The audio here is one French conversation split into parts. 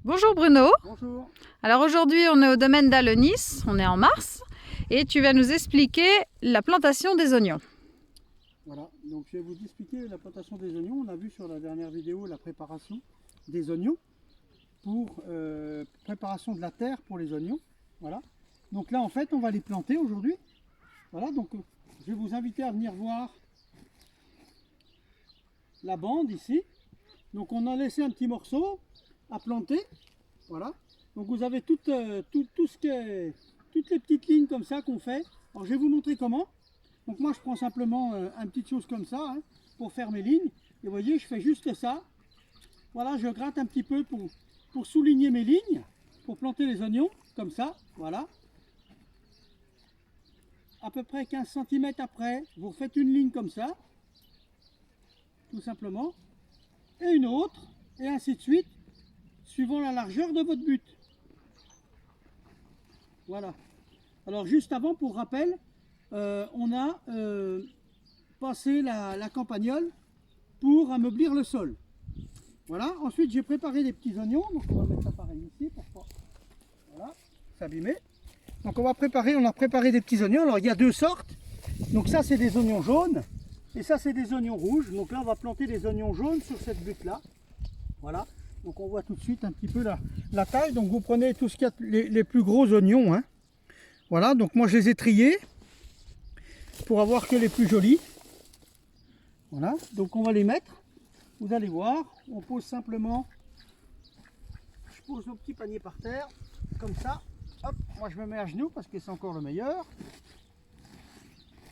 Bonjour Bruno. Bonjour. Alors aujourd'hui on est au domaine d'Alonis, on est en mars et tu vas nous expliquer la plantation des oignons. Voilà, donc je vais vous expliquer la plantation des oignons. On a vu sur la dernière vidéo la préparation des oignons pour préparation de la terre pour les oignons. Voilà. Donc là en fait on va les planter aujourd'hui. Voilà, donc je vais vous inviter à venir voir la bande ici. Donc on a laissé un petit morceau à planter. Voilà. Donc vous avez tout ce qui est, toutes les petites lignes comme ça qu'on fait. Alors je vais vous montrer comment. Donc moi je prends simplement une petite chose comme ça pour faire mes lignes. Et vous voyez, je fais juste ça. Voilà, je gratte un petit peu pour souligner mes lignes, pour planter les oignons, comme ça. Voilà. À peu près 15 cm après, vous faites une ligne comme ça. Tout simplement. Et une autre, et ainsi de suite, suivant la largeur de votre but. Voilà. Alors juste avant, pour rappel, on a passé la campagnole pour ameublir le sol. Voilà. Ensuite, j'ai préparé des petits oignons. Donc on va mettre ça pareil ici pour pas, voilà, s'abîmer. Donc on a préparé des petits oignons. Alors il y a deux sortes. Donc ça c'est des oignons jaunes et ça c'est des oignons rouges. Donc là on va planter des oignons jaunes sur cette butte là. Voilà. Donc on voit tout de suite un petit peu la taille. Donc vous prenez tout ce qu'il y a les plus gros oignons. Hein. Voilà. Donc moi je les ai triés pour avoir que les plus jolis. Voilà. Donc on va les mettre. Vous allez voir. On pose simplement. Je pose nos petits paniers par terre comme ça. Hop, moi je me mets à genoux parce que c'est encore le meilleur.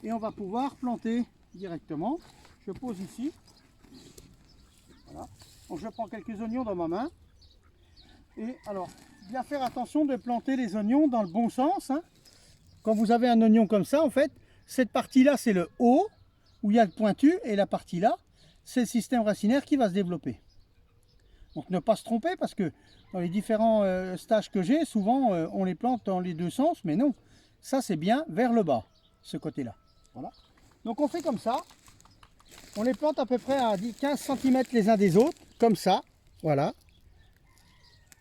Et on va pouvoir planter directement. Je pose ici. Voilà. Donc je prends quelques oignons dans ma main. Et alors, bien faire attention de planter les oignons dans le bon sens. Hein. Quand vous avez un oignon comme ça, en fait, cette partie-là c'est le haut, où il y a le pointu, et la partie là, c'est le système racinaire qui va se développer. Donc ne pas se tromper parce que dans les différents stages que j'ai, souvent on les plante dans les deux sens, mais non, ça c'est bien vers le bas, ce côté-là. Voilà. Donc on fait comme ça, on les plante à peu près à 15 cm les uns des autres, comme ça, voilà.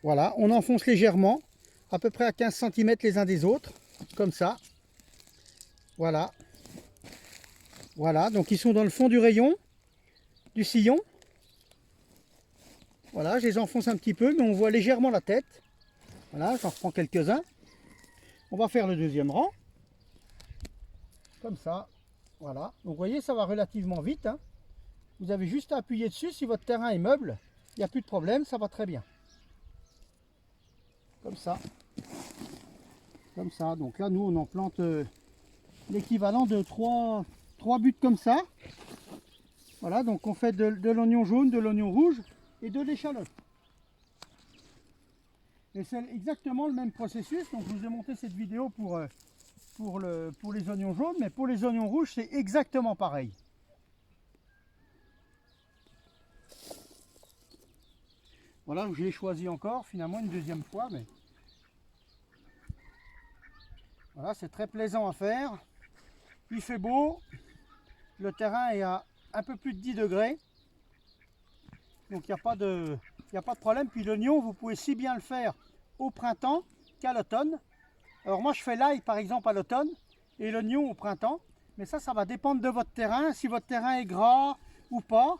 Voilà, on enfonce légèrement, à peu près à 15 cm les uns des autres, comme ça. Voilà. Voilà, donc ils sont dans le fond du rayon, du sillon. Voilà, je les enfonce un petit peu, mais on voit légèrement la tête. Voilà, j'en reprends quelques-uns. On va faire le deuxième rang. Comme ça. Voilà. Donc vous voyez, ça va relativement vite. Hein. Vous avez juste à appuyer dessus. Si votre terrain est meuble, il n'y a plus de problème, ça va très bien. Comme ça. Comme ça. Donc là, nous, on en plante l'équivalent de 3 buts comme ça. Voilà, donc on fait de l'oignon jaune, de l'oignon rouge et de l'échalote. Et c'est exactement le même processus. Donc je vous ai monté cette vidéo pour les oignons jaunes, mais pour les oignons rouges c'est exactement pareil. Voilà, je l'ai choisi encore finalement une deuxième fois, mais voilà, c'est très plaisant à faire. Il fait beau, le terrain est à un peu plus de 10 degrés. Donc il n'y a pas de problème. Puis l'oignon, vous pouvez si bien le faire au printemps qu'à l'automne. Alors moi je fais l'ail par exemple à l'automne et l'oignon au printemps. Mais ça va dépendre de votre terrain, si votre terrain est gras ou pas.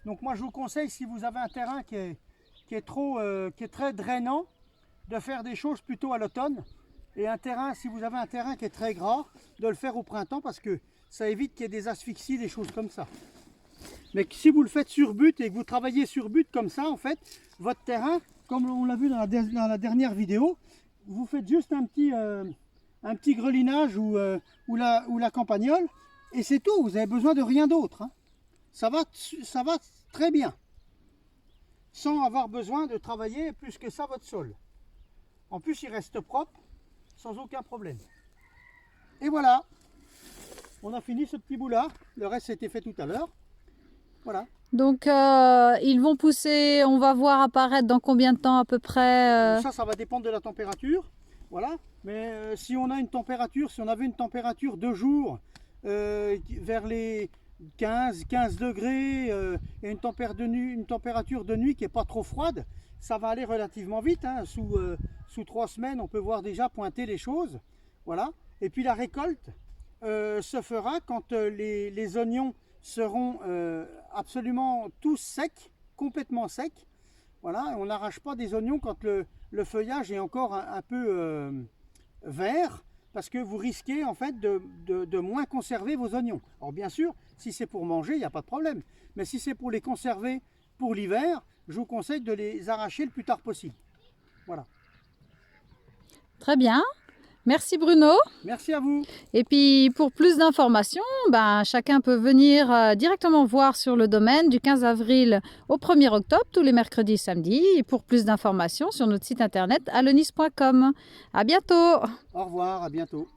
Donc moi je vous conseille, si vous avez un terrain qui est très drainant, de faire des choses plutôt à l'automne. Et si vous avez un terrain qui est très gras, de le faire au printemps parce que ça évite qu'il y ait des asphyxies, des choses comme ça. Mais si vous le faites sur but et que vous travaillez sur but comme ça, en fait, votre terrain, comme on l'a vu dans la dernière vidéo, vous faites juste un petit grelinage ou la campagnole et c'est tout. Vous avez besoin de rien d'autre. Hein. Ça va très bien, sans avoir besoin de travailler plus que ça votre sol. En plus, il reste propre, sans aucun problème. Et voilà, on a fini ce petit bout-là. Le reste, c'était fait tout à l'heure. Voilà. Donc ils vont pousser, on va voir apparaître dans combien de temps à peu près Ça va dépendre de la température. Voilà. Mais si on avait une température de jour vers les 15 degrés et une température de nuit qui n'est pas trop froide, ça va aller relativement vite. Hein. Sous 3 semaines, on peut voir déjà pointer les choses. Voilà. Et puis la récolte se fera quand les oignons seront absolument tous secs, complètement secs. Voilà. On n'arrache pas des oignons quand le feuillage est encore un peu vert, parce que vous risquez en fait de moins conserver vos oignons. Alors bien sûr, si c'est pour manger, il n'y a pas de problème. Mais si c'est pour les conserver pour l'hiver, je vous conseille de les arracher le plus tard possible. Voilà. Très bien. Merci Bruno. Merci à vous. Et puis pour plus d'informations, chacun peut venir directement voir sur le domaine du 15 avril au 1er octobre, tous les mercredis et samedis. Et pour plus d'informations sur notre site internet alonis.com. À bientôt. Au revoir, à bientôt.